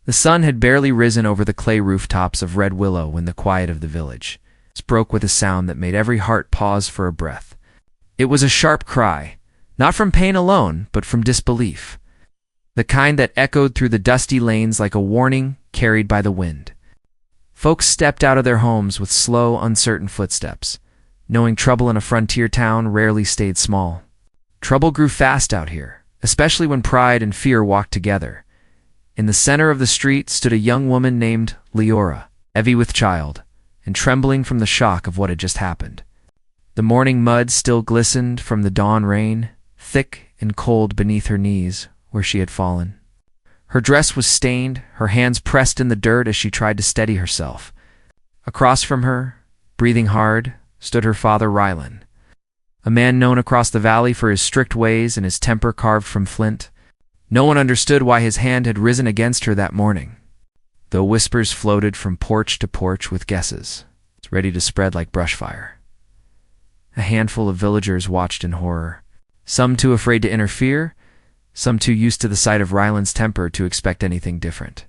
The sun had barely risen over the clay rooftops of Red Willow when the quiet of the village broke with a sound that made every heart pause for a breath. It was a sharp cry, not from pain alone, but from disbelief, the kind that echoed through the dusty lanes like a warning carried by the wind. Folks stepped out of their homes with slow, uncertain footsteps, knowing trouble in a frontier town rarely stayed small. Trouble grew fast out here, especially when pride and fear walked together. In the center of the street stood a young woman named Leora, heavy with child, and trembling from the shock of what had just happened. The morning mud still glistened from the dawn rain, thick and cold beneath her knees where she had fallen. Her dress was stained, her hands pressed in the dirt as she tried to steady herself. Across from her, breathing hard, stood her father Rylan, a man known across the valley for his strict ways and his temper carved from flint. No one understood why his hand had risen against her that morning, though whispers floated from porch to porch with guesses, ready to spread like brushfire. A handful of villagers watched in horror, some too afraid to interfere, some too used to the sight of Ryland's temper to expect anything different.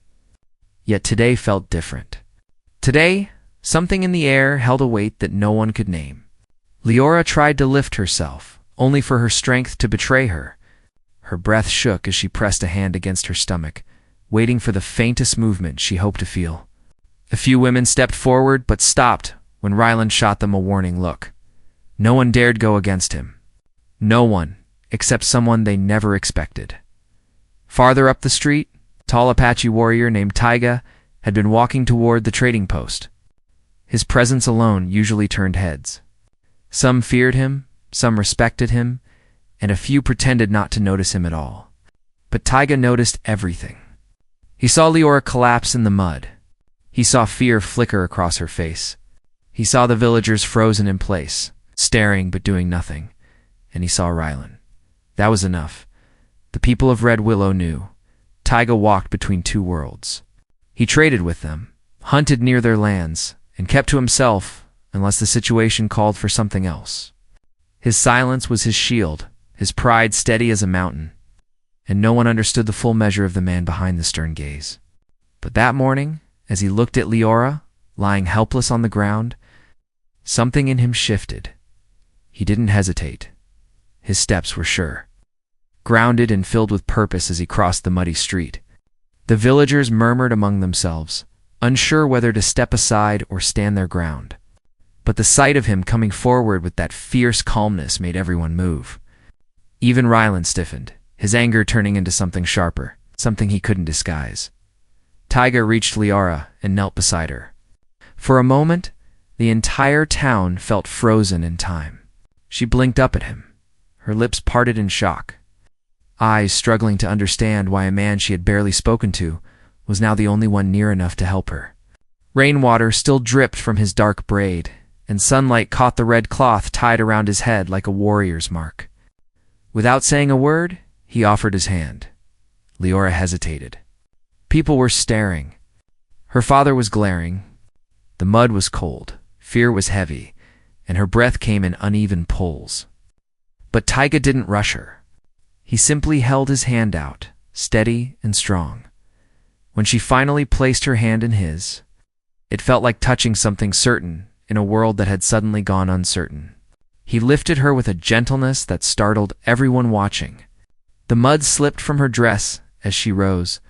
Yet today felt different. Today, something in the air held a weight that no one could name. Leora tried to lift herself, only for her strength to betray her. Her breath shook as she pressed a hand against her stomach, waiting for the faintest movement she hoped to feel. A few women stepped forward but stopped when Ryland shot them a warning look. No one dared go against him. No one, except someone they never expected. Farther up the street, a tall Apache warrior named Taiga had been walking toward the trading post. His presence alone usually turned heads. Some feared him, some respected him, and a few pretended not to notice him at all. But Taiga noticed everything. He saw Leora collapse in the mud. He saw fear flicker across her face. He saw the villagers frozen in place, staring but doing nothing. And he saw Rylan. That was enough. The people of Red Willow knew. Taiga walked between two worlds. He traded with them, hunted near their lands, and kept to himself unless the situation called for something else. His silence was his shield, his pride steady as a mountain, and no one understood the full measure of the man behind the stern gaze. But that morning, as he looked at Leora, lying helpless on the ground, something in him shifted. He didn't hesitate. His steps were sure, grounded and filled with purpose as he crossed the muddy street. The villagers murmured among themselves, unsure whether to step aside or stand their ground. But the sight of him coming forward with that fierce calmness made everyone move. Even Ryland stiffened, his anger turning into something sharper, something he couldn't disguise. Taiga reached Leora and knelt beside her. For a moment, the entire town felt frozen in time. She blinked up at him, her lips parted in shock, eyes struggling to understand why a man she had barely spoken to was now the only one near enough to help her. Rainwater still dripped from his dark braid, and sunlight caught the red cloth tied around his head like a warrior's mark. Without saying a word, he offered his hand. Leora hesitated. People were staring. Her father was glaring. The mud was cold, fear was heavy, and her breath came in uneven pulls. But Taiga didn't rush her. He simply held his hand out, steady and strong. When she finally placed her hand in his, it felt like touching something certain in a world that had suddenly gone uncertain. He lifted her with a gentleness that startled everyone watching. The mud slipped from her dress as she rose,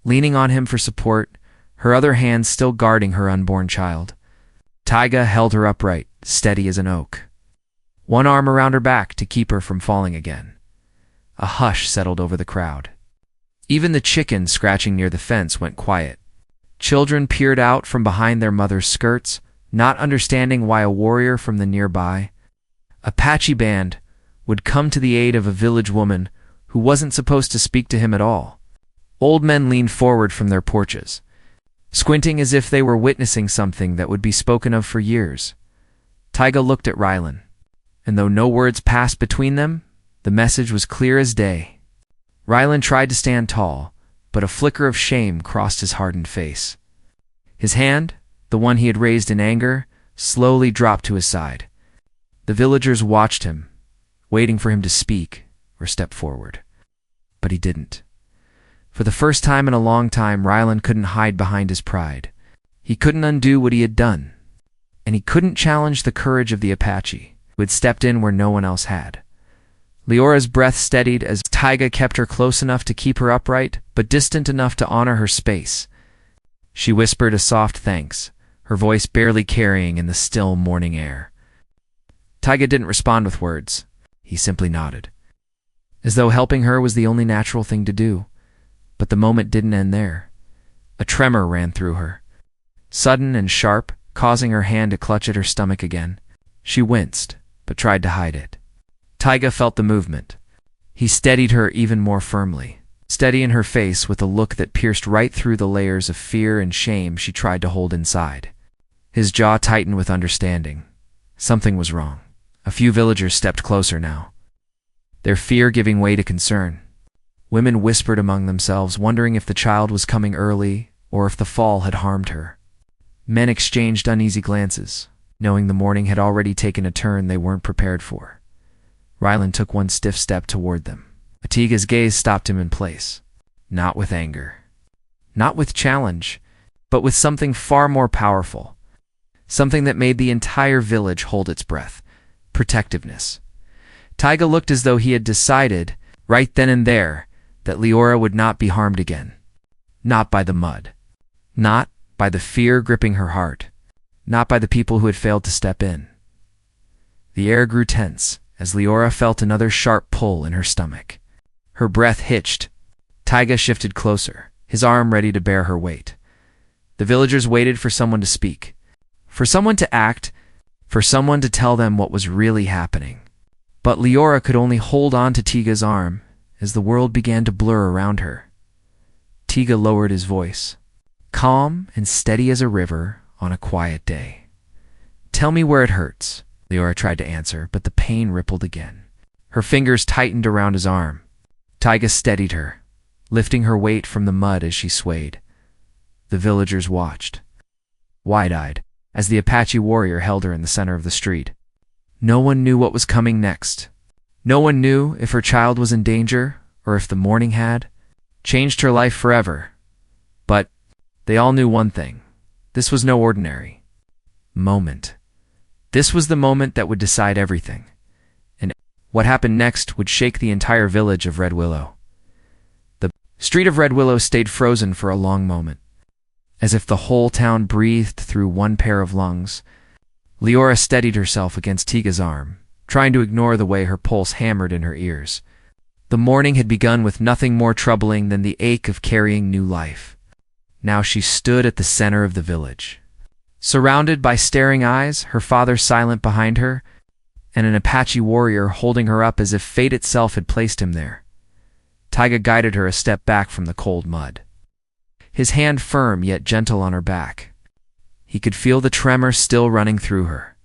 leaning on him for support, her other hand still guarding her unborn child. Taiga held her upright, steady as an oak, one arm around her back to keep her from falling again. A hush settled over the crowd. Even the chickens scratching near the fence went quiet. Children peered out from behind their mother's skirts, not understanding why a warrior from the nearby Apache band would come to the aid of a village woman who wasn't supposed to speak to him at all. Old men leaned forward from their porches, squinting as if they were witnessing something that would be spoken of for years. Taiga looked at Rylan, and though no words passed between them, the message was clear as day. Rylan tried to stand tall, but a flicker of shame crossed his hardened face. His hand, the one he had raised in anger, slowly dropped to his side. The villagers watched him, waiting for him to speak or step forward. But he didn't. For the first time in a long time, Rylan couldn't hide behind his pride. He couldn't undo what he had done. And he couldn't challenge the courage of the Apache, who had stepped in where no one else had. Leora's breath steadied as Taiga kept her close enough to keep her upright, but distant enough to honor her space. She whispered a soft thanks, her voice barely carrying in the still morning air. Taiga didn't respond with words. He simply nodded, as though helping her was the only natural thing to do. But the moment didn't end there. A tremor ran through her, sudden and sharp, causing her hand to clutch at her stomach again. She winced, but tried to hide it. Taiga felt the movement. He steadied her even more firmly, steadying her face with a look that pierced right through the layers of fear and shame she tried to hold inside. His jaw tightened with understanding. Something was wrong. A few villagers stepped closer now, their fear giving way to concern. Women whispered among themselves, wondering if the child was coming early or if the fall had harmed her. Men exchanged uneasy glances, knowing the morning had already taken a turn they weren't prepared for. Rylan took one stiff step toward them. Taiga's gaze stopped him in place. Not with anger, not with challenge, but with something far more powerful. Something that made the entire village hold its breath. Protectiveness. Taiga looked as though he had decided, right then and there, that Leora would not be harmed again. Not by the mud. Not by the fear gripping her heart. Not by the people who had failed to step in. The air grew tense as Leora felt another sharp pull in her stomach. Her breath hitched. Taiga shifted closer, his arm ready to bear her weight. The villagers waited for someone to speak, for someone to act, for someone to tell them what was really happening. But Leora could only hold on to Taiga's arm as the world began to blur around her. Taiga lowered his voice, calm and steady as a river on a quiet day. "Tell me where it hurts," Leora tried to answer, but the pain rippled again. Her fingers tightened around his arm. Taiga steadied her, lifting her weight from the mud as she swayed. The villagers watched, wide-eyed, as the Apache warrior held her in the center of the street. No one knew what was coming next. No one knew if her child was in danger or if the morning had changed her life forever. But they all knew one thing. This was no ordinary moment. This was the moment that would decide everything. And what happened next would shake the entire village of Red Willow. The street of Red Willow stayed frozen for a long moment, as if the whole town breathed through one pair of lungs. Leora steadied herself against Taiga's arm, trying to ignore the way her pulse hammered in her ears. The morning had begun with nothing more troubling than the ache of carrying new life. Now she stood at the center of the village, surrounded by staring eyes, her father silent behind her, and an Apache warrior holding her up as if fate itself had placed him there. Taiga guided her a step back from the cold mud, his hand firm yet gentle on her back. He could feel the tremor still running through her.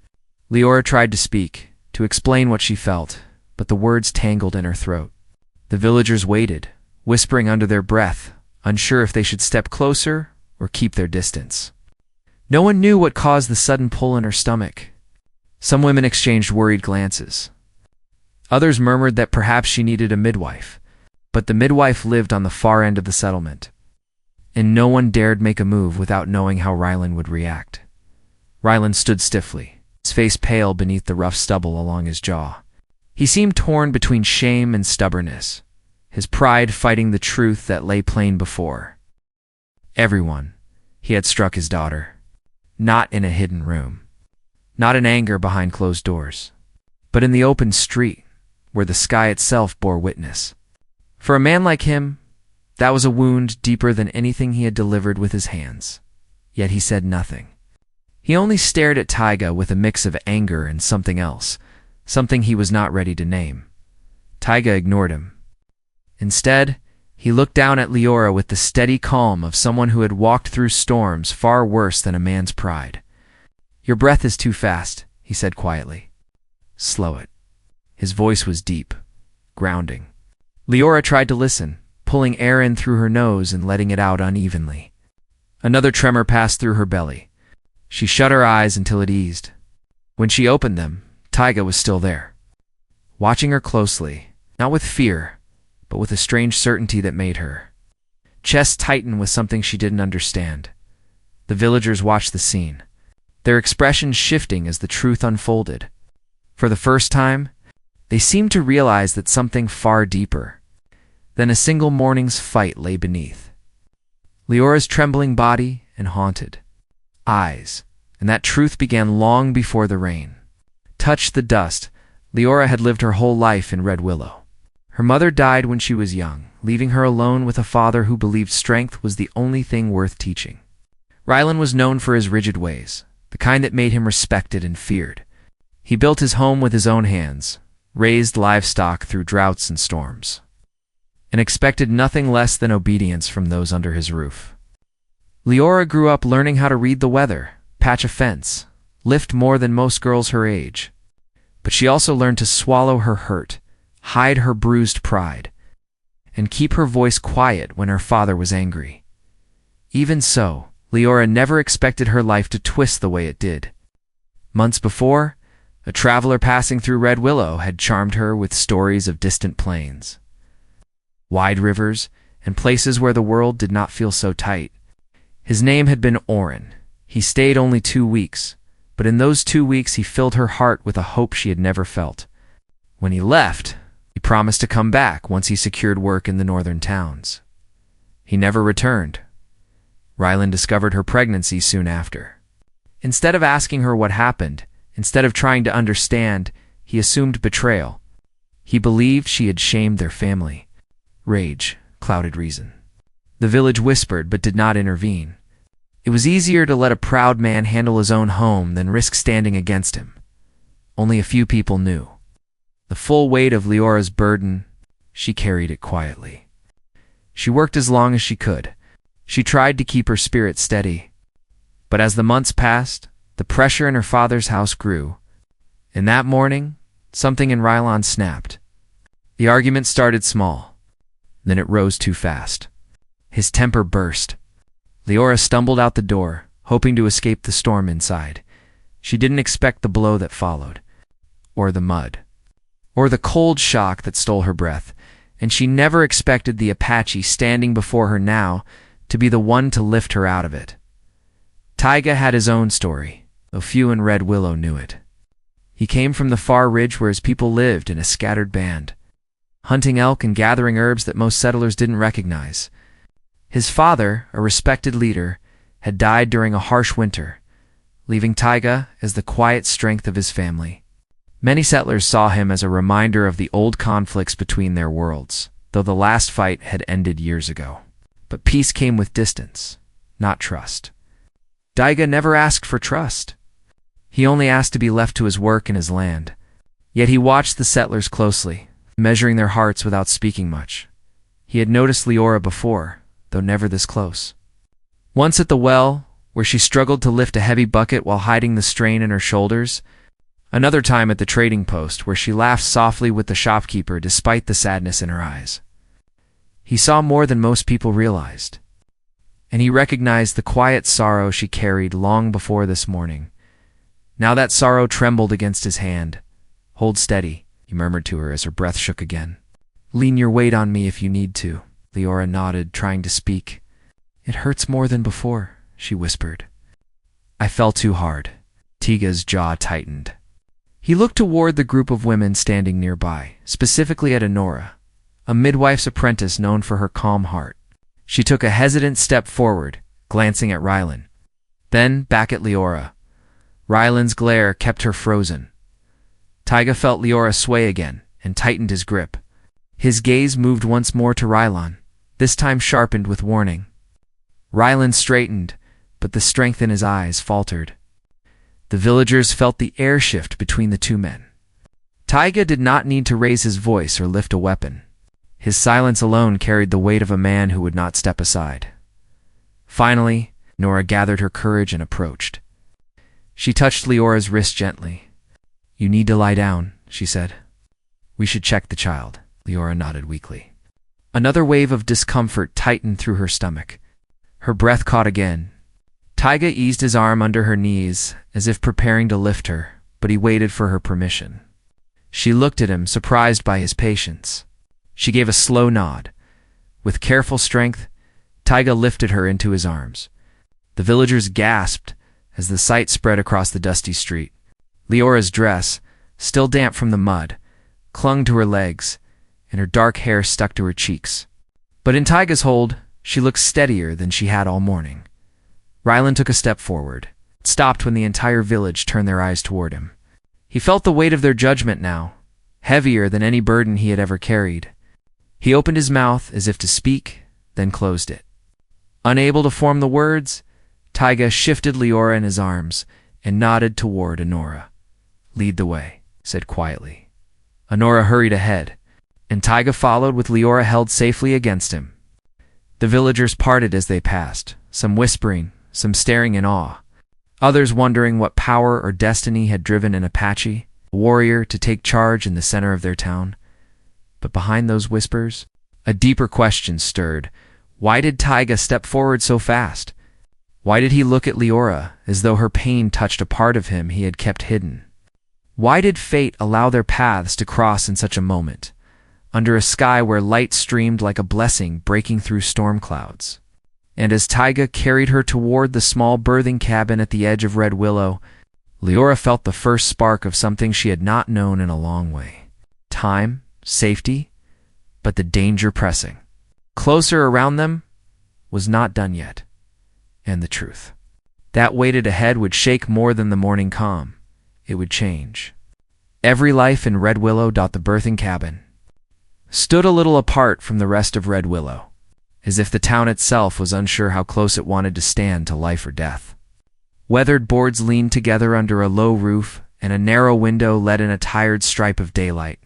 Leora tried to speak, to explain what she felt, but the words tangled in her throat. The villagers waited, whispering under their breath, unsure if they should step closer or keep their distance. No one knew what caused the sudden pull in her stomach. Some women exchanged worried glances. Others murmured that perhaps she needed a midwife, but the midwife lived on the far end of the settlement, and no one dared make a move without knowing how Rylan would react. Rylan stood stiffly, his face pale beneath the rough stubble along his jaw. He seemed torn between shame and stubbornness, his pride fighting the truth that lay plain before everyone. He had struck his daughter, not in a hidden room, not in anger behind closed doors, but in the open street, where the sky itself bore witness. For a man like him, that was a wound deeper than anything he had delivered with his hands. Yet he said nothing. He only stared at Taiga with a mix of anger and something else, something he was not ready to name. Taiga ignored him. Instead, he looked down at Leora with the steady calm of someone who had walked through storms far worse than a man's pride. "Your breath is too fast," he said quietly. "Slow it." His voice was deep, grounding. Leora tried to listen, pulling air in through her nose and letting it out unevenly. Another tremor passed through her belly. She shut her eyes until it eased. When she opened them, Taiga was still there, watching her closely, not with fear, but with a strange certainty that made her chest tightened with something she didn't understand. The villagers watched the scene, their expressions shifting as the truth unfolded. For the first time, they seemed to realize that something far deeper than a single morning's fight lay beneath. Leora's trembling body and haunted eyes, and that truth began long before the rain touched the dust. Leora had lived her whole life in Red Willow. Her mother died when she was young, leaving her alone with a father who believed strength was the only thing worth teaching. Rylan was known for his rigid ways, the kind that made him respected and feared. He built his home with his own hands, raised livestock through droughts and storms, and expected nothing less than obedience from those under his roof. Leora grew up learning how to read the weather, patch a fence, lift more than most girls her age. But she also learned to swallow her hurt, hide her bruised pride, and keep her voice quiet when her father was angry. Even so, Leora never expected her life to twist the way it did. Months before, a traveler passing through Red Willow had charmed her with stories of distant plains, wide rivers, and places where the world did not feel so tight. His name had been Oren. He stayed only 2 weeks, but in those 2 weeks he filled her heart with a hope she had never felt. When he left, he promised to come back once he secured work in the northern towns. He never returned. Rylan discovered her pregnancy soon after. Instead of asking her what happened, instead of trying to understand, he assumed betrayal. He believed she had shamed their family. Rage clouded reason. The village whispered but did not intervene. It was easier to let a proud man handle his own home than risk standing against him. Only a few people knew. The full weight of Leora's burden, she carried it quietly. She worked as long as she could. She tried to keep her spirit steady. But as the months passed, the pressure in her father's house grew. And that morning, something in Rylan snapped. The argument started small. Then it rose too fast. His temper burst. Leora stumbled out the door, hoping to escape the storm inside. She didn't expect the blow that followed, or the mud, or the cold shock that stole her breath, and she never expected the Apache standing before her now to be the one to lift her out of it. Taiga had his own story, though few in Red Willow knew it. He came from the far ridge where his people lived in a scattered band, hunting elk and gathering herbs that most settlers didn't recognize. His father, a respected leader, had died during a harsh winter, leaving Taiga as the quiet strength of his family. Many settlers saw him as a reminder of the old conflicts between their worlds, though the last fight had ended years ago. But peace came with distance, not trust. Taiga never asked for trust. He only asked to be left to his work and his land. Yet he watched the settlers closely, measuring their hearts without speaking much. He had noticed Leora before, though never this close. Once at the well, where she struggled to lift a heavy bucket while hiding the strain in her shoulders. Another time at the trading post, where she laughed softly with the shopkeeper despite the sadness in her eyes. He saw more than most people realized, and he recognized the quiet sorrow she carried long before this morning. Now that sorrow trembled against his hand. "Hold steady," he murmured to her as her breath shook again. "Lean your weight on me if you need to." Leora nodded, trying to speak. "It hurts more than before," she whispered. "I fell too hard." Taiga's jaw tightened. He looked toward the group of women standing nearby, specifically at Honora, a midwife's apprentice known for her calm heart. She took a hesitant step forward, glancing at Rylan. Then back at Leora. Rylan's glare kept her frozen. Taiga felt Leora sway again and tightened his grip. His gaze moved once more to Rylan, this time sharpened with warning. Rylan straightened, but the strength in his eyes faltered. The villagers felt the air shift between the two men. Taiga did not need to raise his voice or lift a weapon. His silence alone carried the weight of a man who would not step aside. Finally, Nora gathered her courage and approached. She touched Leora's wrist gently. "You need to lie down," she said. "We should check the child." Leora nodded weakly. Another wave of discomfort tightened through her stomach. Her breath caught again. Taiga eased his arm under her knees, as if preparing to lift her, but he waited for her permission. She looked at him, surprised by his patience. She gave a slow nod. With careful strength, Taiga lifted her into his arms. The villagers gasped as the sight spread across the dusty street. Leora's dress, still damp from the mud, clung to her legs, and her dark hair stuck to her cheeks. But in Taiga's hold, she looked steadier than she had all morning. Rylan took a step forward, stopped when the entire village turned their eyes toward him. He felt the weight of their judgment now, heavier than any burden he had ever carried. He opened his mouth as if to speak, then closed it. Unable to form the words, Taiga shifted Leora in his arms and nodded toward Honora. "Lead the way," said quietly. Honora hurried ahead, and Taiga followed with Leora held safely against him. The villagers parted as they passed, some whispering, some staring in awe, others wondering what power or destiny had driven an Apache, a warrior, to take charge in the center of their town. But behind those whispers, a deeper question stirred. Why did Taiga step forward so fast? Why did he look at Leora as though her pain touched a part of him he had kept hidden? Why did fate allow their paths to cross in such a moment, under a sky where light streamed like a blessing breaking through storm clouds? And as Taiga carried her toward the small berthing cabin at the edge of Red Willow, Leora felt the first spark of something she had not known in a long way. Time, safety, but the danger pressing. Closer around them was not done yet. And the truth that waited ahead would shake more than the morning calm. It would change. Every life in Red Willow. The berthing cabin stood a little apart from the rest of Red Willow, as if the town itself was unsure how close it wanted to stand to life or death. Weathered boards leaned together under a low roof, and a narrow window let in a tired stripe of daylight.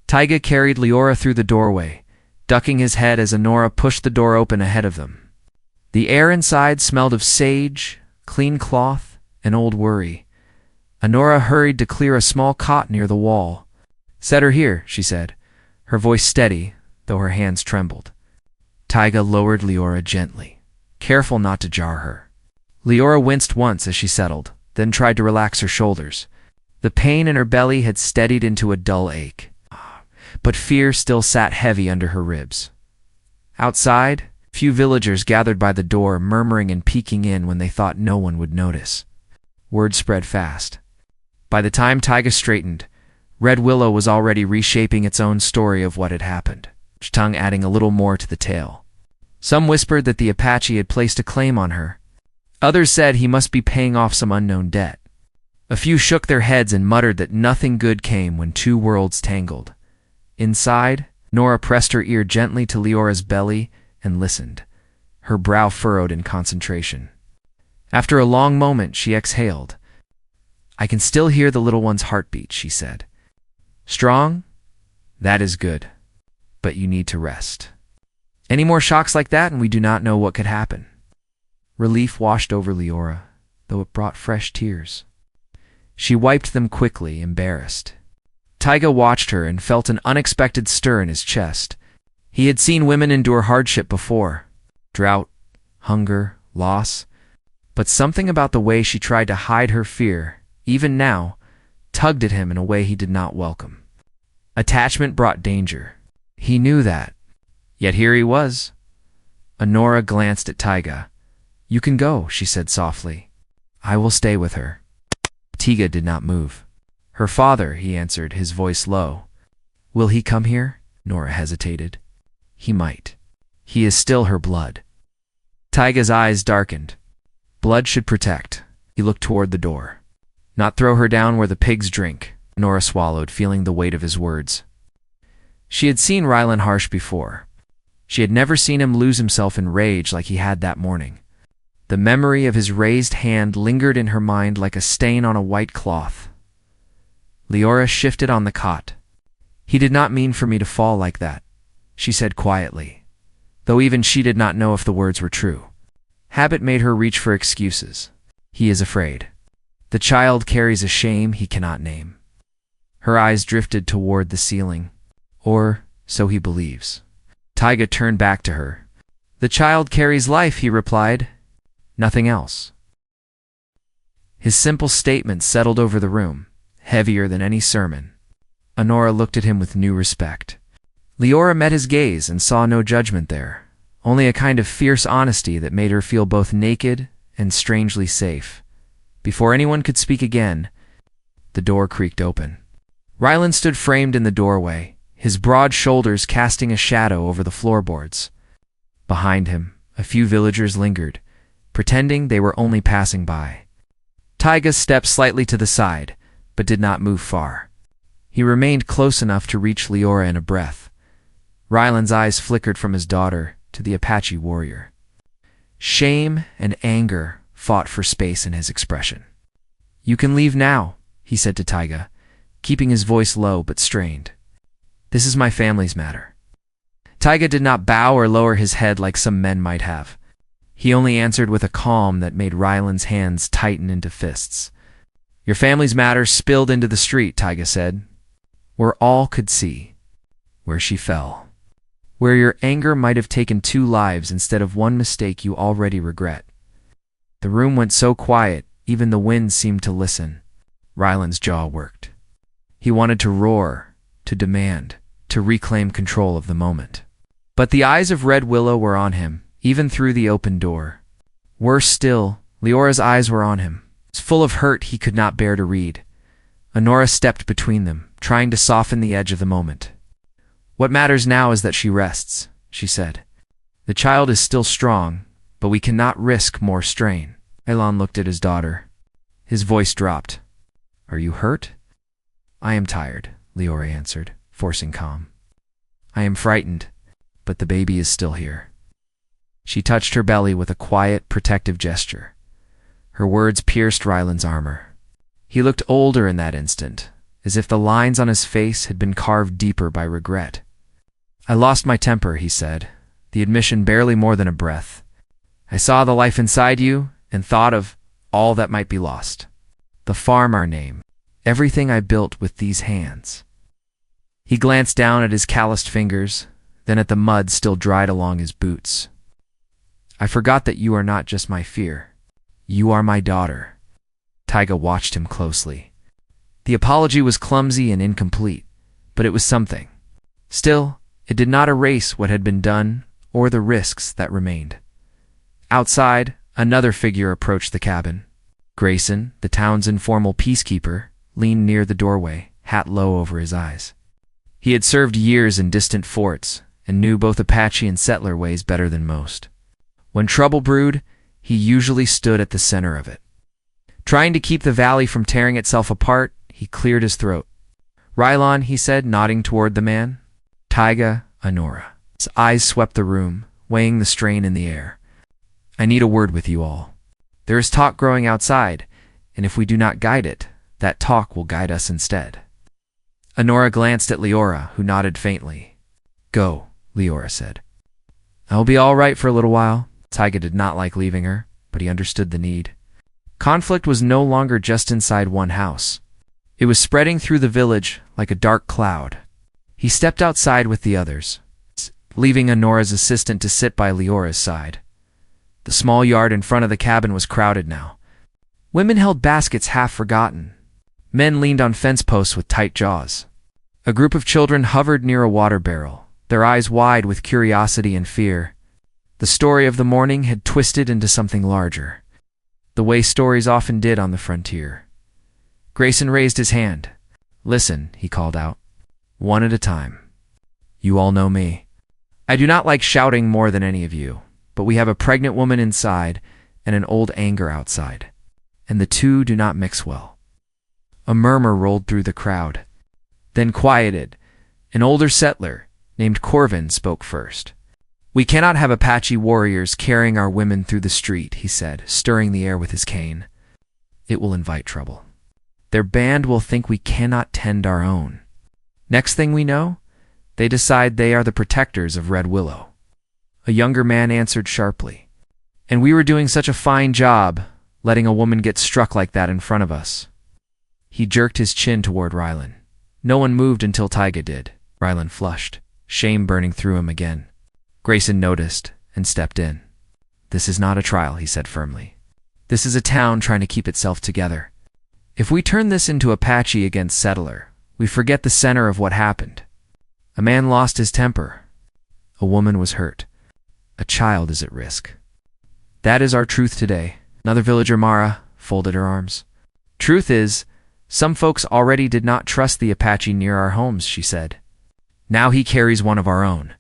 Taiga carried Leora through the doorway, ducking his head as Honora pushed the door open ahead of them. The air inside smelled of sage, clean cloth, and old worry. Honora hurried to clear a small cot near the wall. "Set her here," she said, her voice steady, though her hands trembled. Taiga lowered Leora gently, careful not to jar her. Leora winced once as she settled, then tried to relax her shoulders. The pain in her belly had steadied into a dull ache, but fear still sat heavy under her ribs. Outside, few villagers gathered by the door, murmuring and peeking in when they thought no one would notice. Word spread fast. By the time Taiga straightened, Red Willow was already reshaping its own story of what had happened, each tongue adding a little more to the tale. Some whispered that the Apache had placed a claim on her. Others said he must be paying off some unknown debt. A few shook their heads and muttered that nothing good came when two worlds tangled. Inside, Nora pressed her ear gently to Leora's belly and listened, her brow furrowed in concentration. After a long moment, she exhaled. "I can still hear the little one's heartbeat," she said. "Strong? That is good. But you need to rest. Any more shocks like that and we do not know what could happen." Relief washed over Leora, though it brought fresh tears. She wiped them quickly, embarrassed. Taiga watched her and felt an unexpected stir in his chest. He had seen women endure hardship before. Drought, hunger, loss. But something about the way she tried to hide her fear, even now, tugged at him in a way he did not welcome. Attachment brought danger. He knew that. Yet here he was. Honora glanced at Taiga. "You can go," she said softly. "I will stay with her." Taiga did not move. "Her father," he answered, his voice low. "Will he come here?" Nora hesitated. "He might. He is still her blood." Taiga's eyes darkened. Blood should protect. He looked toward the door. "Not throw her down where the pigs drink," Nora swallowed, feeling the weight of his words. She had seen Rylan harsh before. She had never seen him lose himself in rage like he had that morning. The memory of his raised hand lingered in her mind like a stain on a white cloth. Leora shifted on the cot. "He did not mean for me to fall like that," she said quietly, though even she did not know if the words were true. Habit made her reach for excuses. "He is afraid. The child carries a shame he cannot name." Her eyes drifted toward the ceiling. "Or so he believes." Taiga turned back to her. "The child carries life," he replied. "Nothing else." His simple statement settled over the room, heavier than any sermon. Honora looked at him with new respect. Leora met his gaze and saw no judgment there, only a kind of fierce honesty that made her feel both naked and strangely safe. Before anyone could speak again, the door creaked open. Ryland stood framed in the doorway, his broad shoulders casting a shadow over the floorboards. Behind him, a few villagers lingered, pretending they were only passing by. Taiga stepped slightly to the side, but did not move far. He remained close enough to reach Leora in a breath. Ryland's eyes flickered from his daughter to the Apache warrior. Shame and anger fought for space in his expression. "You can leave now," he said to Taiga, keeping his voice low but strained. "This is my family's matter." Taiga did not bow or lower his head like some men might have. He only answered with a calm that made Ryland's hands tighten into fists. "Your family's matter spilled into the street," Taiga said, "where all could see, where she fell, where your anger might have taken 2 lives instead of 1 mistake you already regret." The room went so quiet, even the wind seemed to listen. Ryland's jaw worked. He wanted to roar, to demand, to reclaim control of the moment. But the eyes of Red Willow were on him, even through the open door. Worse still, Leora's eyes were on him, full of hurt he could not bear to read. Honora stepped between them, trying to soften the edge of the moment. "What matters now is that she rests," she said. "The child is still strong, but we cannot risk more strain." Elon looked at his daughter. His voice dropped. "Are you hurt?" "I am tired," Leora answered, forcing calm. "I am frightened, but the baby is still here." She touched her belly with a quiet, protective gesture. Her words pierced Ryland's armor. He looked older in that instant, as if the lines on his face had been carved deeper by regret. "I lost my temper," he said, the admission barely more than a breath. "I saw the life inside you and thought of all that might be lost. The farm, our name, everything I built with these hands." He glanced down at his calloused fingers, then at the mud still dried along his boots. "I forgot that you are not just my fear. You are my daughter." Taiga watched him closely. The apology was clumsy and incomplete, but it was something. Still, it did not erase what had been done or the risks that remained. Outside, another figure approached the cabin. Grayson, the town's informal peacekeeper, leaned near the doorway, hat low over his eyes. He had served years in distant forts and knew both Apache and settler ways better than most. When trouble brewed, he usually stood at the center of it. Trying to keep the valley from tearing itself apart, he cleared his throat. "Rylan," he said, nodding toward the man. "Taiga, Honora." His eyes swept the room, weighing the strain in the air. "I need a word with you all. There is talk growing outside, and if we do not guide it, that talk will guide us instead." Honora glanced at Leora, who nodded faintly. "Go," Leora said. "I'll be all right for a little while." Taiga did not like leaving her, but he understood the need. Conflict was no longer just inside one house. It was spreading through the village like a dark cloud. He stepped outside with the others, leaving Honora's assistant to sit by Leora's side. The small yard in front of the cabin was crowded now. Women held baskets half forgotten. Men leaned on fence posts with tight jaws. A group of children hovered near a water barrel, their eyes wide with curiosity and fear. The story of the morning had twisted into something larger, the way stories often did on the frontier. Grayson raised his hand. "Listen," he called out, "one at a time. You all know me. I do not like shouting more than any of you, but we have a pregnant woman inside and an old anger outside, and the two do not mix well." A murmur rolled through the crowd, then quieted. An older settler, named Corvin, spoke first. "We cannot have Apache warriors carrying our women through the street," he said, stirring the air with his cane. "It will invite trouble. Their band will think we cannot tend our own. Next thing we know, they decide they are the protectors of Red Willow." A younger man answered sharply. "And we were doing such a fine job, letting a woman get struck like that in front of us." He jerked his chin toward Rylan. No one moved until Taiga did. Rylan flushed, shame burning through him again. Grayson noticed and stepped in. "This is not a trial," he said firmly. "This is a town trying to keep itself together. If we turn this into Apache against settler, we forget the center of what happened. A man lost his temper. A woman was hurt. A child is at risk. That is our truth today. Another villager, Mara, folded her arms. Truth is, some folks already did not trust the Apache near our homes, she said. Now he carries one of our own.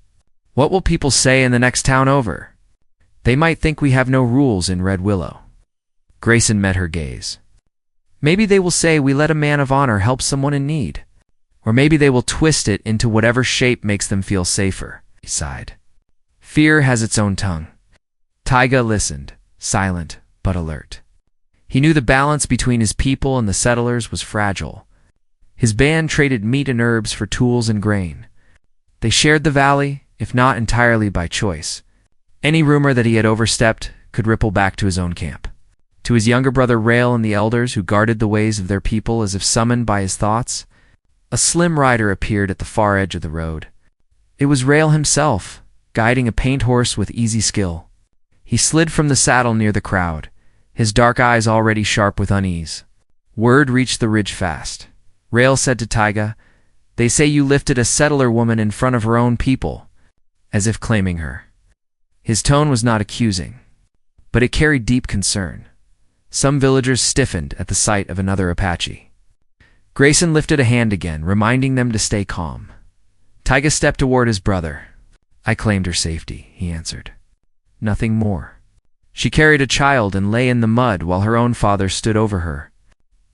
What will people say in the next town over? They might think we have no rules in Red Willow. Grayson met her gaze. Maybe they will say we let a man of honor help someone in need. Or maybe they will twist it into whatever shape makes them feel safer, he sighed. Fear has its own tongue. Taiga listened, silent but alert. He knew the balance between his people and the settlers was fragile. His band traded meat and herbs for tools and grain. They shared the valley, if not entirely by choice. Any rumor that he had overstepped could ripple back to his own camp. To his younger brother Rail and the elders who guarded the ways of their people as if summoned by his thoughts, a slim rider appeared at the far edge of the road. It was Rail himself, guiding a paint horse with easy skill. He slid from the saddle near the crowd, his dark eyes already sharp with unease. Word reached the ridge fast. Rail said to Taiga, "They say you lifted a settler woman in front of her own people," as if claiming her. His tone was not accusing, but it carried deep concern. Some villagers stiffened at the sight of another Apache. Grayson lifted a hand again, reminding them to stay calm. Taiga stepped toward his brother. "I claimed her safety," he answered. "Nothing more. She carried a child and lay in the mud while her own father stood over her.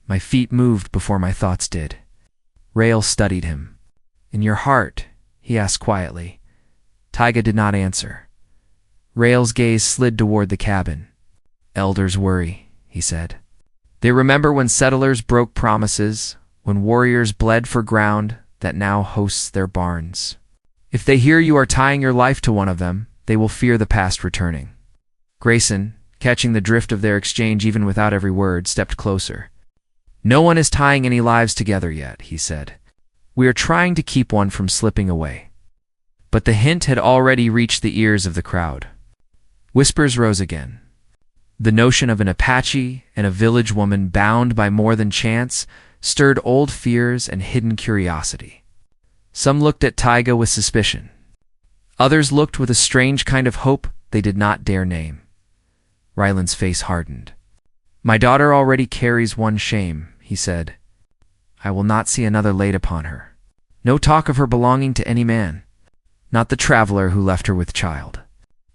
My feet moved before my thoughts did." Rail studied him. "In your heart?" he asked quietly. Taiga did not answer. Rail's gaze slid toward the cabin. "Elders worry," he said. "They remember when settlers broke promises, when warriors bled for ground that now hosts their barns. If they hear you are tying your life to one of them, they will fear the past returning." Grayson, catching the drift of their exchange even without every word, stepped closer. "No one is tying any lives together yet," he said. "We are trying to keep one from slipping away." But the hint had already reached the ears of the crowd. Whispers rose again. The notion of an Apache and a village woman bound by more than chance stirred old fears and hidden curiosity. Some looked at Taiga with suspicion. Others looked with a strange kind of hope they did not dare name. Ryland's face hardened. "My daughter already carries one shame," he said. "I will not see another laid upon her. No talk of her belonging to any man. Not the traveler who left her with child.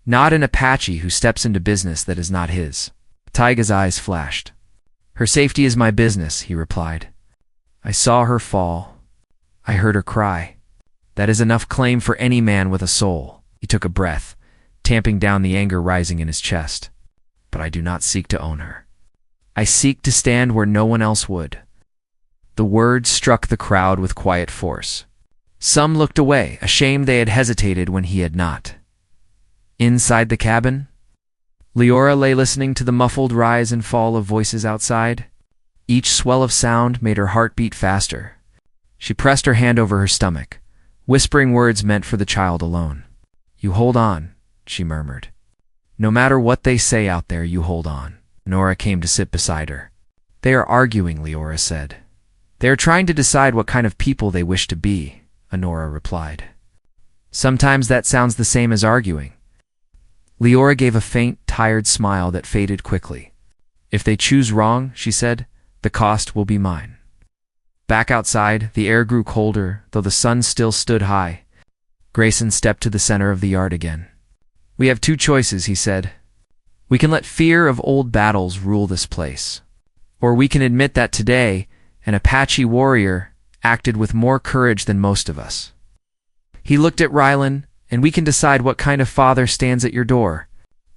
Not an Apache who steps into business that is not his." Taiga's eyes flashed. "Her safety is my business," he replied. "I saw her fall. I heard her cry. That is enough claim for any man with a soul." He took a breath, tamping down the anger rising in his chest. "But I do not seek to own her. I seek to stand where no one else would." The words struck the crowd with quiet force. Some looked away, ashamed they had hesitated when he had not. Inside the cabin, Leora lay listening to the muffled rise and fall of voices outside. Each swell of sound made her heart beat faster. She pressed her hand over her stomach, whispering words meant for the child alone. "You hold on," she murmured. "No matter what they say out there, you hold on." Nora came to sit beside her. "They are arguing," Leora said. "They are trying to decide what kind of people they wish to be," Honora replied. "Sometimes that sounds the same as arguing." Leora gave a faint, tired smile that faded quickly. "If they choose wrong," she said, "the cost will be mine." Back outside, the air grew colder, though the sun still stood high. Grayson stepped to the center of the yard again. "We have two choices," he said. "We can let fear of old battles rule this place. Or we can admit that today, an Apache warrior acted with more courage than most of us." He looked at Rylan, "And we can decide what kind of father stands at your door.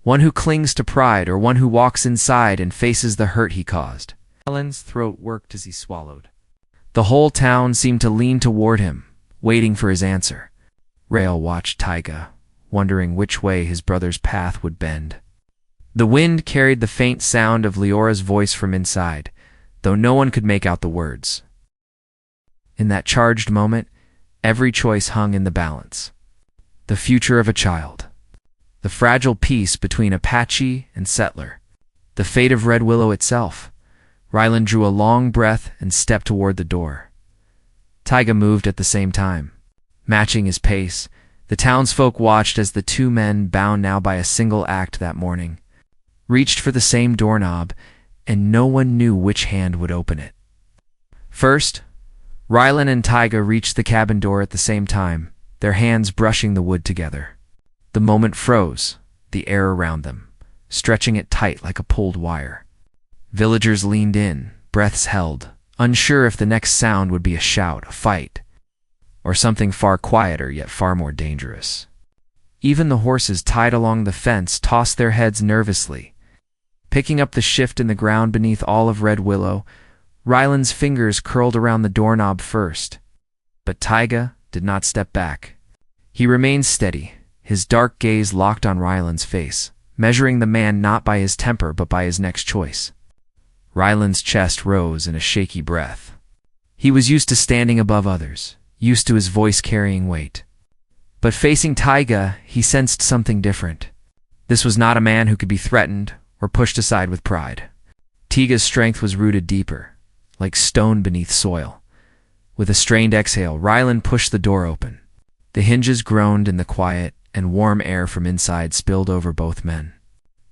One who clings to pride or one who walks inside and faces the hurt he caused." Rylan's throat worked as he swallowed. The whole town seemed to lean toward him, waiting for his answer. Rail watched Taiga, wondering which way his brother's path would bend. The wind carried the faint sound of Leora's voice from inside, though no one could make out the words. In that charged moment, every choice hung in the balance. The future of a child. The fragile peace between Apache and settler. The fate of Red Willow itself. Ryland drew a long breath and stepped toward the door. Taiga moved at the same time, matching his pace, The townsfolk watched as the two men, bound now by a single act that morning, reached for the same doorknob, and no one knew which hand would open it. First, Rylan and Taiga reached the cabin door at the same time, their hands brushing the wood together. The moment froze, the air around them, stretching it tight like a pulled wire. Villagers leaned in, breaths held, unsure if the next sound would be a shout, a fight, or something far quieter yet far more dangerous. Even the horses tied along the fence tossed their heads nervously. Picking up the shift in the ground beneath all of Red Willow, Rylan's fingers curled around the doorknob first. But Taiga did not step back. He remained steady, his dark gaze locked on Rylan's face, measuring the man not by his temper but by his next choice. Rylan's chest rose in a shaky breath. He was used to standing above others, used to his voice carrying weight. But facing Taiga, he sensed something different. This was not a man who could be threatened or pushed aside with pride. Taiga's strength was rooted deeper, like stone beneath soil. With a strained exhale, Rylan pushed the door open. The hinges groaned in the quiet, and warm air from inside spilled over both men.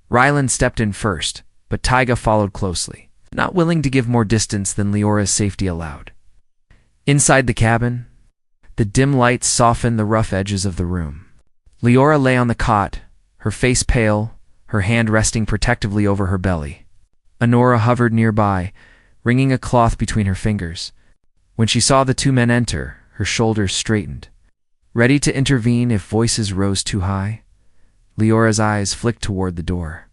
Rylan stepped in first, but Taiga followed closely, not willing to give more distance than Leora's safety allowed. Inside the cabin, the dim lights softened the rough edges of the room. Leora lay on the cot, her face pale, her hand resting protectively over her belly. Honora hovered nearby, wringing a cloth between her fingers. When she saw the two men enter, her shoulders straightened, ready to intervene if voices rose too high. Leora's eyes flicked toward the door.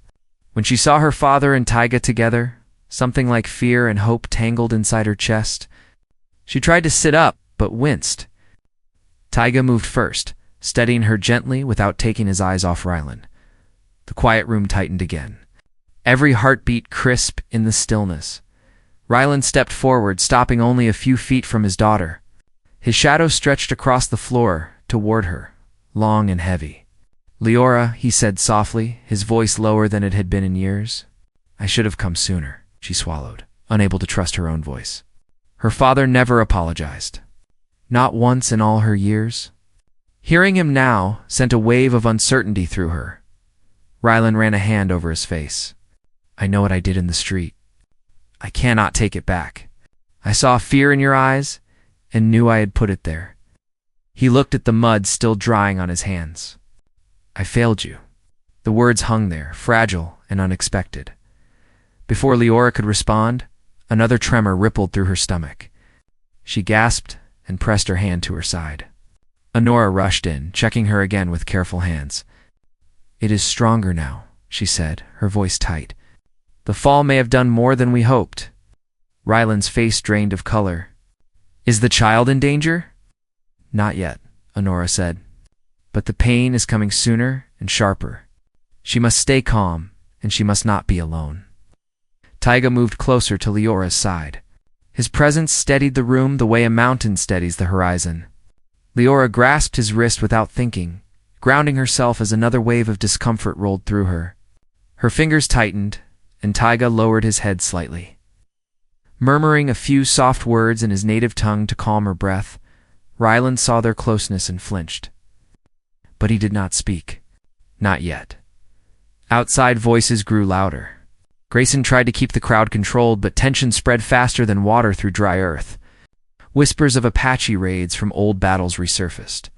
When she saw her father and Taiga together, something like fear and hope tangled inside her chest. She tried to sit up, but winced. Taiga moved first, steadying her gently without taking his eyes off Rylan. The quiet room tightened again, every heartbeat crisp in the stillness. Rylan stepped forward, stopping only a few feet from his daughter. His shadow stretched across the floor, toward her, long and heavy. "Leora," he said softly, his voice lower than it had been in years. "I should have come sooner," she swallowed, unable to trust her own voice. Her father never apologized. Not once in all her years. Hearing him now sent a wave of uncertainty through her. Rylan ran a hand over his face. "I know what I did in the street. I cannot take it back. I saw fear in your eyes and knew I had put it there." He looked at the mud still drying on his hands. "I failed you." The words hung there, fragile and unexpected. Before Leora could respond, another tremor rippled through her stomach. She gasped and pressed her hand to her side. Honora rushed in, checking her again with careful hands. "It is stronger now," she said, her voice tight. "The fall may have done more than we hoped." Rylan's face drained of color. "Is the child in danger?" "Not yet," Honora said. "But the pain is coming sooner and sharper. She must stay calm, and she must not be alone." Taiga moved closer to Leora's side. His presence steadied the room the way a mountain steadies the horizon. Leora grasped his wrist without thinking, grounding herself as another wave of discomfort rolled through her. Her fingers tightened, and Taiga lowered his head slightly. Murmuring a few soft words in his native tongue to calm her breath, Rylan saw their closeness and flinched. But he did not speak. Not yet. Outside voices grew louder. Grayson tried to keep the crowd controlled, but tension spread faster than water through dry earth. Whispers of Apache raids from old battles resurfaced.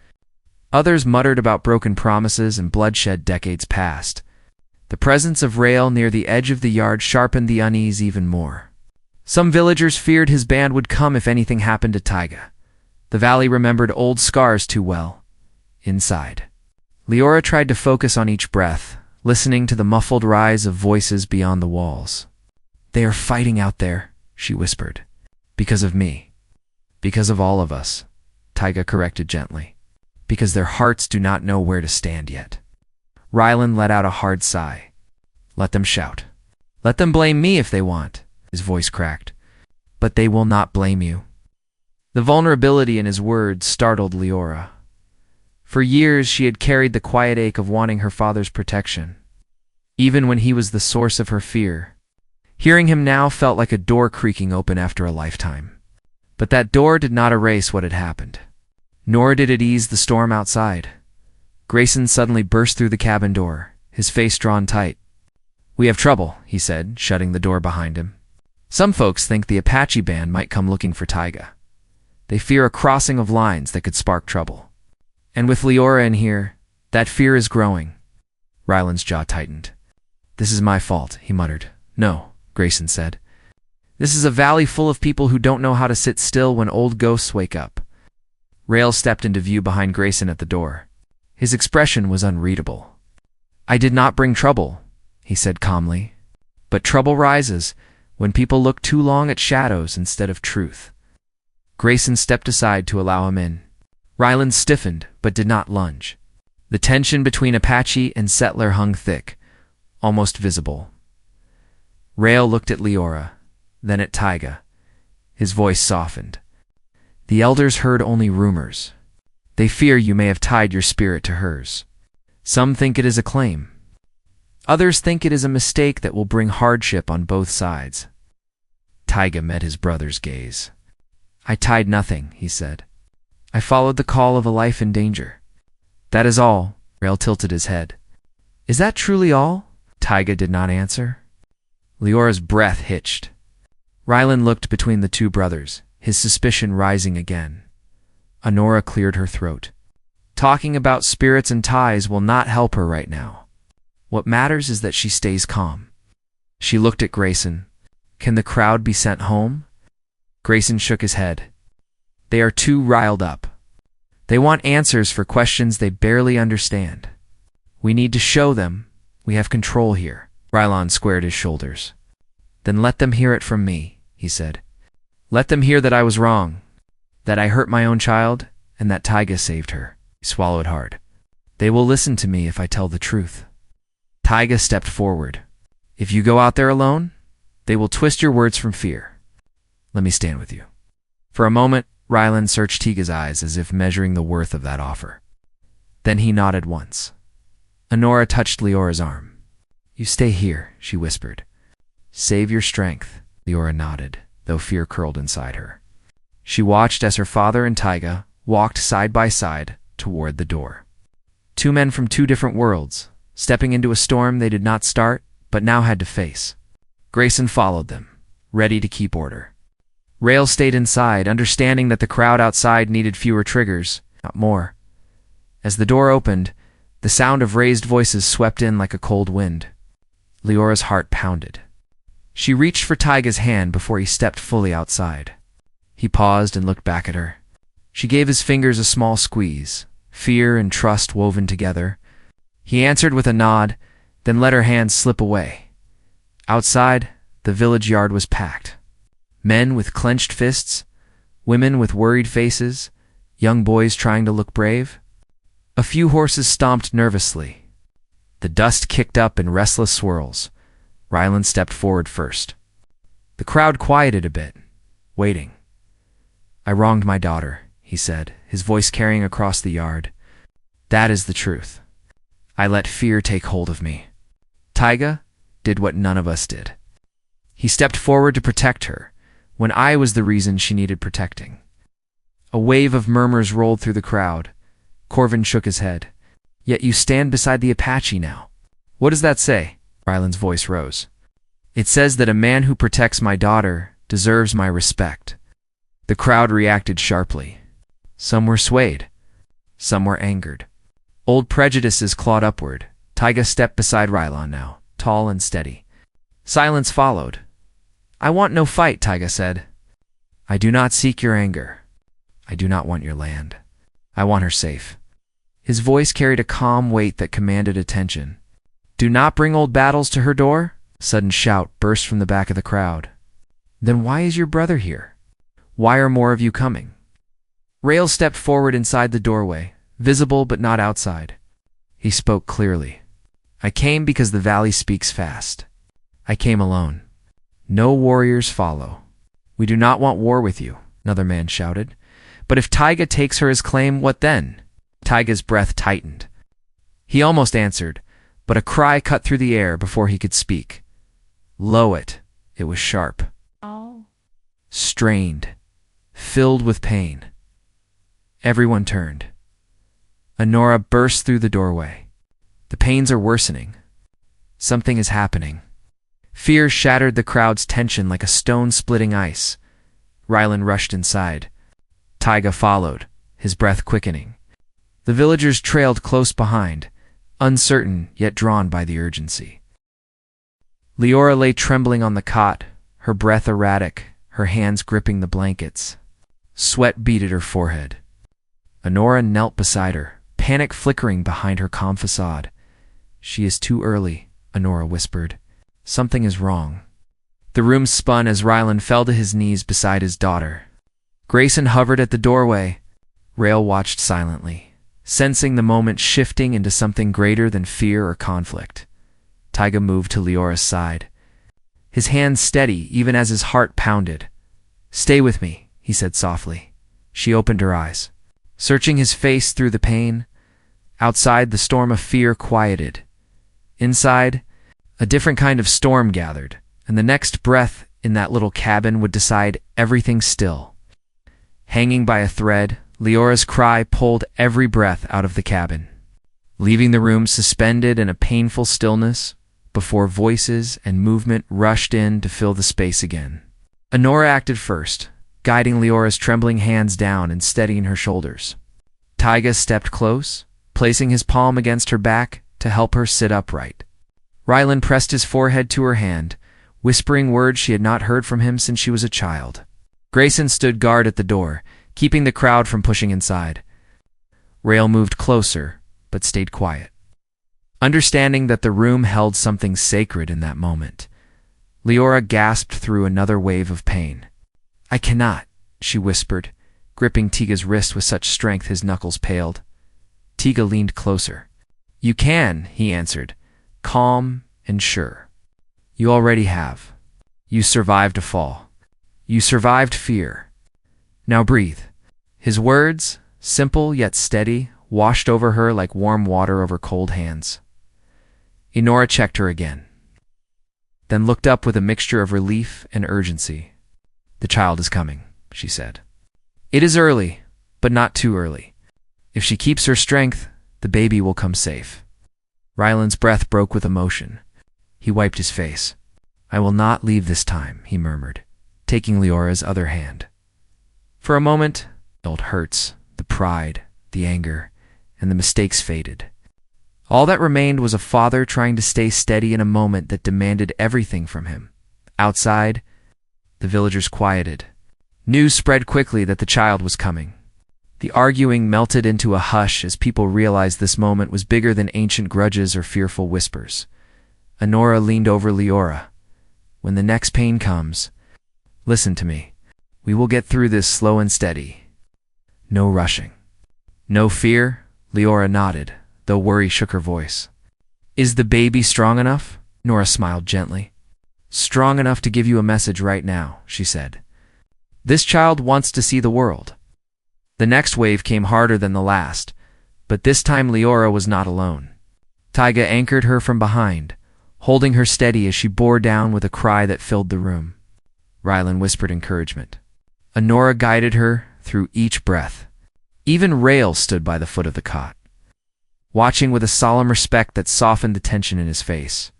Others muttered about broken promises and bloodshed decades past. The presence of Rail near the edge of the yard sharpened the unease even more. Some villagers feared his band would come if anything happened to Taiga. The valley remembered old scars too well. Inside, Leora tried to focus on each breath, listening to the muffled rise of voices beyond the walls. "They are fighting out there," she whispered. "Because of me. Because of all of us," Taiga corrected gently. "Because their hearts do not know where to stand yet." Rylan let out a hard sigh. "Let them shout. Let them blame me if they want," his voice cracked. "But they will not blame you." The vulnerability in his words startled Leora. For years she had carried the quiet ache of wanting her father's protection, even when he was the source of her fear. Hearing him now felt like a door creaking open after a lifetime. But that door did not erase what had happened. Nor did it ease the storm outside. Grayson suddenly burst through the cabin door, his face drawn tight. "We have trouble," he said, shutting the door behind him. "Some folks think the Apache band might come looking for Taiga. They fear a crossing of lines that could spark trouble. And with Leora in here, that fear is growing." Ryland's jaw tightened. "This is my fault," he muttered. "No," Grayson said. "This is a valley full of people who don't know how to sit still when old ghosts wake up." Rail stepped into view behind Grayson at the door. His expression was unreadable. "I did not bring trouble," he said calmly. "But trouble rises when people look too long at shadows instead of truth." Grayson stepped aside to allow him in. Ryland stiffened, but did not lunge. The tension between Apache and settler hung thick, almost visible. Rail looked at Leora, then at Taiga. His voice softened. "The elders heard only rumors. They fear you may have tied your spirit to hers. Some think it is a claim. Others think it is a mistake that will bring hardship on both sides." Taiga met his brother's gaze. "I tied nothing," he said. "I followed the call of a life in danger. That is all." Rail tilted his head. "Is that truly all?" Taiga did not answer. Leora's breath hitched. Ryland looked between the two brothers, his suspicion rising again. Honora cleared her throat. "Talking about spirits and ties will not help her right now. What matters is that she stays calm." She looked at Grayson. "Can the crowd be sent home?" Grayson shook his head. "They are too riled up. They want answers for questions they barely understand. We need to show them we have control here." Ryland squared his shoulders. "Then let them hear it from me," he said. "Let them hear that I was wrong, that I hurt my own child, and that Taiga saved her." He swallowed hard. "They will listen to me if I tell the truth." Taiga stepped forward. "If you go out there alone, they will twist your words from fear. Let me stand with you." For a moment, Ryland searched Taiga's eyes as if measuring the worth of that offer. Then he nodded once. Honora touched Leora's arm. "You stay here," she whispered. "Save your strength." Leora nodded, though fear curled inside her. She watched as her father and Taiga walked side by side toward the door. Two men from two different worlds, stepping into a storm they did not start, but now had to face. Grayson followed them, ready to keep order. Rail stayed inside, understanding that the crowd outside needed fewer triggers, not more. As the door opened, the sound of raised voices swept in like a cold wind. Leora's heart pounded. She reached for Taiga's hand before he stepped fully outside. He paused and looked back at her. She gave his fingers a small squeeze, fear and trust woven together. He answered with a nod, then let her hand slip away. Outside, the village yard was packed. Men with clenched fists, women with worried faces, young boys trying to look brave. A few horses stomped nervously. The dust kicked up in restless swirls. Ryland stepped forward first. The crowd quieted a bit, waiting. "I wronged my daughter," he said, his voice carrying across the yard. "That is the truth. I let fear take hold of me. Taiga did what none of us did. He stepped forward to protect her, when I was the reason she needed protecting." A wave of murmurs rolled through the crowd. Corvin shook his head. "Yet you stand beside the Apache now." "What does that say?" Ryland's voice rose. "It says that a man who protects my daughter deserves my respect." The crowd reacted sharply. Some were swayed. Some were angered. Old prejudices clawed upward. Taiga stepped beside Ryland now, tall and steady. Silence followed. "I want no fight," Taiga said. "I do not seek your anger. I do not want your land. I want her safe." His voice carried a calm weight that commanded attention. "Do not bring old battles to her door?" A sudden shout burst from the back of the crowd. "Then why is your brother here? Why are more of you coming?" Rail stepped forward inside the doorway, visible but not outside. He spoke clearly. "I came because the valley speaks fast. I came alone. No warriors follow. We do not want war with you," another man shouted. "But if Taiga takes her as claim, what then?" Taiga's breath tightened. He almost answered, but a cry cut through the air before he could speak. Low it was sharp. Oh. Strained, filled with pain. Everyone turned. Honora burst through the doorway. The pains are worsening. Something is happening. Fear shattered the crowd's tension like a stone splitting ice. Rylan rushed inside. Taiga followed, his breath quickening. The villagers trailed close behind, uncertain yet drawn by the urgency. Leora lay trembling on the cot, her breath erratic, her hands gripping the blankets. Sweat beaded her forehead. Honora knelt beside her, panic flickering behind her calm facade. "She is too early," Honora whispered. "Something is wrong." The room spun as Rylan fell to his knees beside his daughter. Grayson hovered at the doorway. Rael watched silently, sensing the moment shifting into something greater than fear or conflict. Taiga moved to Leora's side, his hands steady even as his heart pounded. "Stay with me," he said softly. She opened her eyes, searching his face through the pain. Outside, the storm of fear quieted. Inside, a different kind of storm gathered, and the next breath in that little cabin would decide everything still. Hanging by a thread, Leora's cry pulled every breath out of the cabin, leaving the room suspended in a painful stillness before voices and movement rushed in to fill the space again. Honora acted first, guiding Leora's trembling hands down and steadying her shoulders. Taiga stepped close, placing his palm against her back to help her sit upright. Rylan pressed his forehead to her hand, whispering words she had not heard from him since she was a child. Grayson stood guard at the door, keeping the crowd from pushing inside. Rael moved closer, but stayed quiet, understanding that the room held something sacred in that moment. Leora gasped through another wave of pain. "I cannot," she whispered, gripping Tiga's wrist with such strength his knuckles paled. Tiga leaned closer. "You can," he answered, calm and sure. "You already have. You survived a fall. You survived fear. Now breathe." His words, simple yet steady, washed over her like warm water over cold hands. Honora checked her again, then looked up with a mixture of relief and urgency. "The child is coming," she said. "It is early, but not too early. If she keeps her strength, the baby will come safe." Rylan's breath broke with emotion. He wiped his face. "I will not leave this time," he murmured, taking Leora's other hand. For a moment, the old hurts, the pride, the anger, and the mistakes faded. All that remained was a father trying to stay steady in a moment that demanded everything from him. Outside, the villagers quieted. News spread quickly that the child was coming. The arguing melted into a hush as people realized this moment was bigger than ancient grudges or fearful whispers. Honora leaned over Leora. "When the next pain comes, listen to me. We will get through this slow and steady. No rushing." "No fear?" Leora nodded, though worry shook her voice. "Is the baby strong enough?" Nora smiled gently. "Strong enough to give you a message right now," she said. "This child wants to see the world." The next wave came harder than the last, but this time Leora was not alone. Taiga anchored her from behind, holding her steady as she bore down with a cry that filled the room. Rylan whispered encouragement. Honora guided her through each breath. Even Rael stood by the foot of the cot, watching with a solemn respect that softened the tension in his face.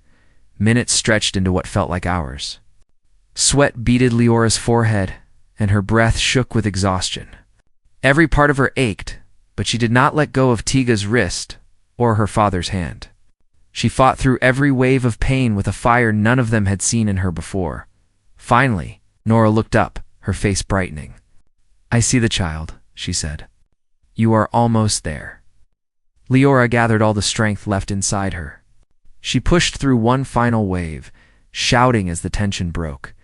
Minutes stretched into what felt like hours. Sweat beaded Leora's forehead, and her breath shook with exhaustion. Every part of her ached, but she did not let go of Tiga's wrist or her father's hand. She fought through every wave of pain with a fire none of them had seen in her before. Finally, Nora looked up, her face brightening. "I see the child," she said. "You are almost there." Leora gathered all the strength left inside her. She pushed through one final wave, shouting as the tension broke.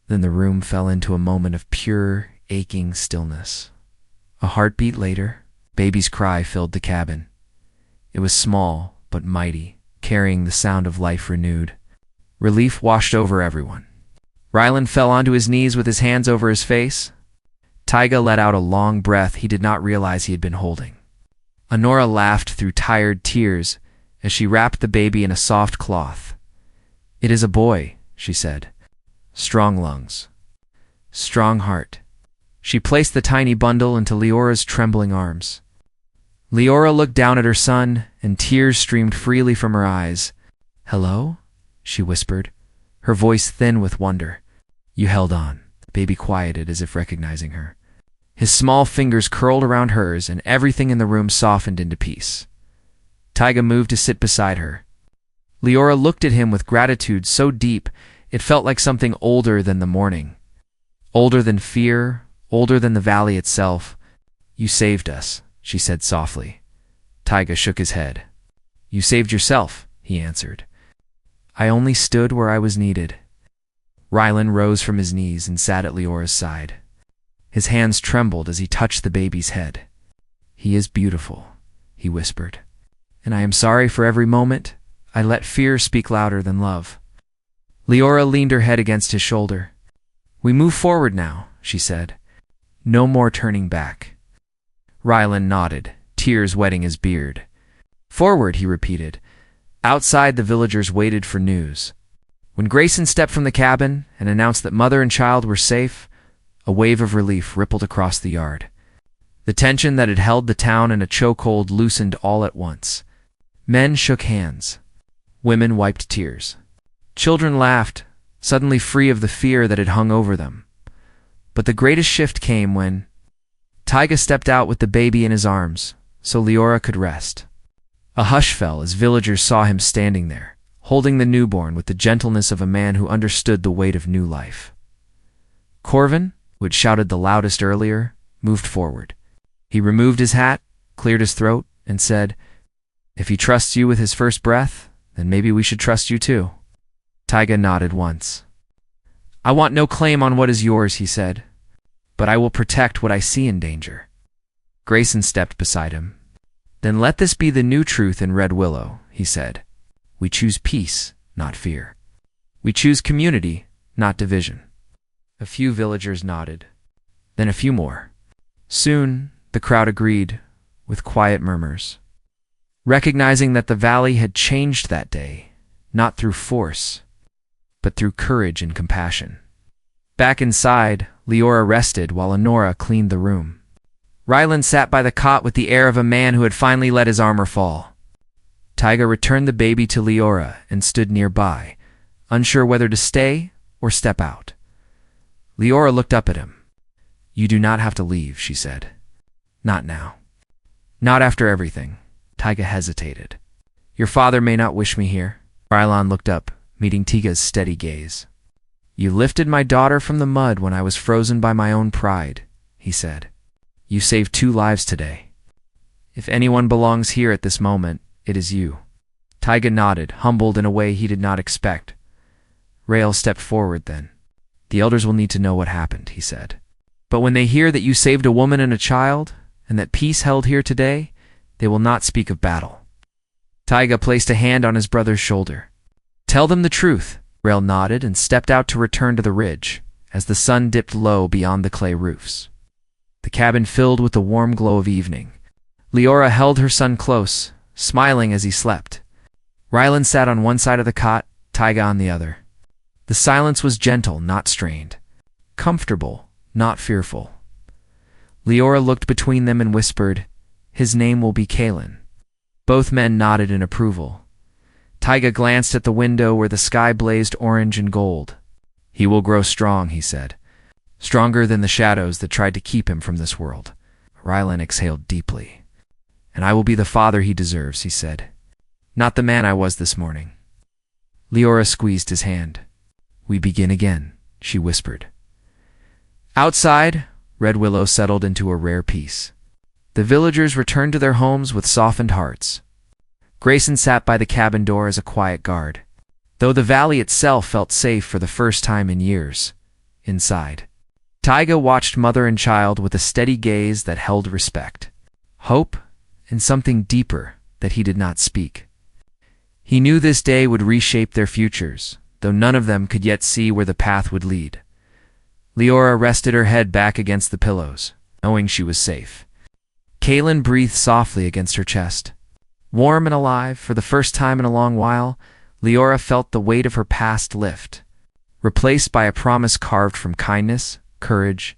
Then the room fell into a moment of pure, aching stillness. A heartbeat later, baby's cry filled the cabin. It was small, but mighty, carrying the sound of life renewed. Relief washed over everyone. Rylan fell onto his knees with his hands over his face. Taiga let out a long breath he did not realize he had been holding. Honora laughed through tired tears as she wrapped the baby in a soft cloth. "It is a boy," she said. "Strong lungs. Strong heart." She placed the tiny bundle into Leora's trembling arms. Leora looked down at her son, and tears streamed freely from her eyes. "Hello?" she whispered, her voice thin with wonder. "You held on." The baby quieted as if recognizing her. His small fingers curled around hers, and everything in the room softened into peace. Taiga moved to sit beside her. Leora looked at him with gratitude so deep it felt like something older than the morning. Older than fear, older than the valley itself. "You saved us," she said softly. Taiga shook his head. "You saved yourself," he answered. "I only stood where I was needed." Rylan rose from his knees and sat at Leora's side. His hands trembled as he touched the baby's head. "He is beautiful," he whispered. "And I am sorry for every moment I let fear speak louder than love." Leora leaned her head against his shoulder. "We move forward now," she said. "No more turning back." Rylan nodded, tears wetting his beard. "Forward," he repeated. Outside, the villagers waited for news. When Grayson stepped from the cabin and announced that mother and child were safe, a wave of relief rippled across the yard. The tension that had held the town in a chokehold loosened all at once. Men shook hands. Women wiped tears. Children laughed, suddenly free of the fear that had hung over them. But the greatest shift came when Taiga stepped out with the baby in his arms, so Leora could rest. A hush fell as villagers saw him standing there, holding the newborn with the gentleness of a man who understood the weight of new life. Corvin, who had shouted the loudest earlier, moved forward. He removed his hat, cleared his throat, and said, "If he trusts you with his first breath, then maybe we should trust you too." Taiga nodded once. "I want no claim on what is yours," he said, "but I will protect what I see in danger." Grayson stepped beside him. "Then let this be the new truth in Red Willow," he said. "We choose peace, not fear. We choose community, not division." A few villagers nodded, then a few more. Soon, the crowd agreed, with quiet murmurs, recognizing that the valley had changed that day, not through force, but through courage and compassion. Back inside, Leora rested while Honora cleaned the room. Rylan sat by the cot with the air of a man who had finally let his armor fall. Taiga returned the baby to Leora and stood nearby, unsure whether to stay or step out. Leora looked up at him. "You do not have to leave," she said. "Not now. Not after everything." Taiga hesitated. "Your father may not wish me here." Rylan looked up, meeting Taiga's steady gaze. "You lifted my daughter from the mud when I was frozen by my own pride," he said. "You saved 2 lives today. If anyone belongs here at this moment, it is you." Taiga nodded, humbled in a way he did not expect. Rael stepped forward then. "The elders will need to know what happened," he said. "But when they hear that you saved a woman and a child, and that peace held here today, they will not speak of battle." Taiga placed a hand on his brother's shoulder. "Tell them the truth." Rael nodded and stepped out to return to the ridge, as the sun dipped low beyond the clay roofs. The cabin filled with the warm glow of evening. Leora held her son close, smiling as he slept. Rylan sat on one side of the cot, Taiga on the other. The silence was gentle, not strained. Comfortable, not fearful. Leora looked between them and whispered, "His name will be Kalen." Both men nodded in approval. Taiga glanced at the window where the sky blazed orange and gold. "He will grow strong," he said. "Stronger than the shadows that tried to keep him from this world." Rylan exhaled deeply. "And I will be the father he deserves," he said. "Not the man I was this morning." Leora squeezed his hand. "We begin again," she whispered. Outside, Red Willow settled into a rare peace. The villagers returned to their homes with softened hearts. Grayson sat by the cabin door as a quiet guard, though the valley itself felt safe for the first time in years. Inside, Taiga watched mother and child with a steady gaze that held respect, hope, and something deeper that he did not speak. He knew this day would reshape their futures, though none of them could yet see where the path would lead. Leora rested her head back against the pillows, knowing she was safe. Kalen breathed softly against her chest. Warm and alive, for the first time in a long while, Leora felt the weight of her past lift, replaced by a promise carved from kindness, courage,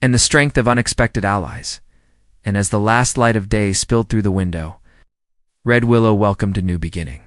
and the strength of unexpected allies. and as the last light of day spilled through the window, Red Willow welcomed a new beginning.